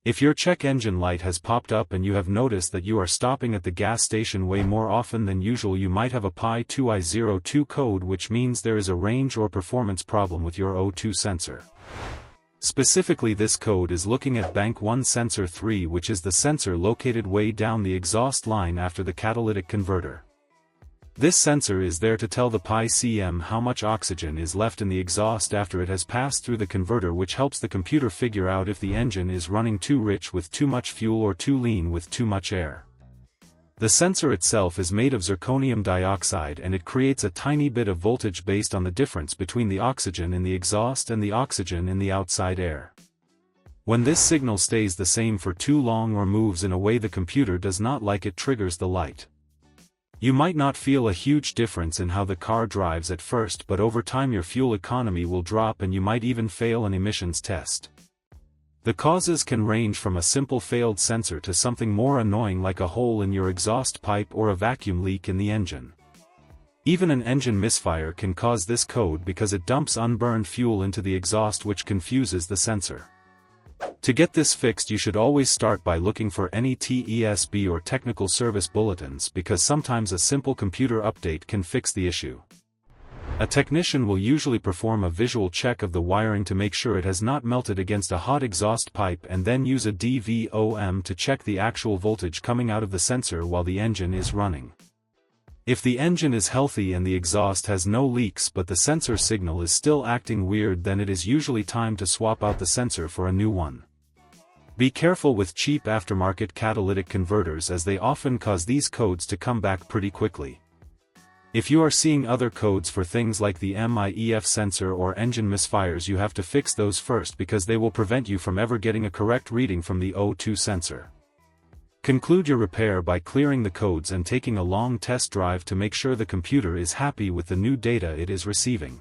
If your check engine light has popped up and you have noticed that you are stopping at the gas station way more often than usual, you might have a P2A02 code, which means there is a range or performance problem with your O2 sensor. Specifically, this code is looking at bank 1 sensor 3, which is the sensor located way down the exhaust line after the catalytic converter. This sensor is there to tell the PCM how much oxygen is left in the exhaust after it has passed through the converter, which helps the computer figure out if the engine is running too rich with too much fuel or too lean with too much air. The sensor itself is made of zirconium dioxide, and it creates a tiny bit of voltage based on the difference between the oxygen in the exhaust and the oxygen in the outside air. When this signal stays the same for too long or moves in a way the computer does not like, it triggers the light. You might not feel a huge difference in how the car drives at first, but over time your fuel economy will drop and you might even fail an emissions test. The causes can range from a simple failed sensor to something more annoying like a hole in your exhaust pipe or a vacuum leak in the engine. Even an engine misfire can cause this code because it dumps unburned fuel into the exhaust, which confuses the sensor. To get this fixed, you should always start by looking for any TESB or technical service bulletins, because sometimes a simple computer update can fix the issue. A technician will usually perform a visual check of the wiring to make sure it has not melted against a hot exhaust pipe, and then use a DVOM to check the actual voltage coming out of the sensor while the engine is running. If the engine is healthy and the exhaust has no leaks but the sensor signal is still acting weird, then it is usually time to swap out the sensor for a new one. Be careful with cheap aftermarket catalytic converters, as they often cause these codes to come back pretty quickly. If you are seeing other codes for things like the MIEF sensor or engine misfires, you have to fix those first, because they will prevent you from ever getting a correct reading from the O2 sensor. Conclude your repair by clearing the codes and taking a long test drive to make sure the computer is happy with the new data it is receiving.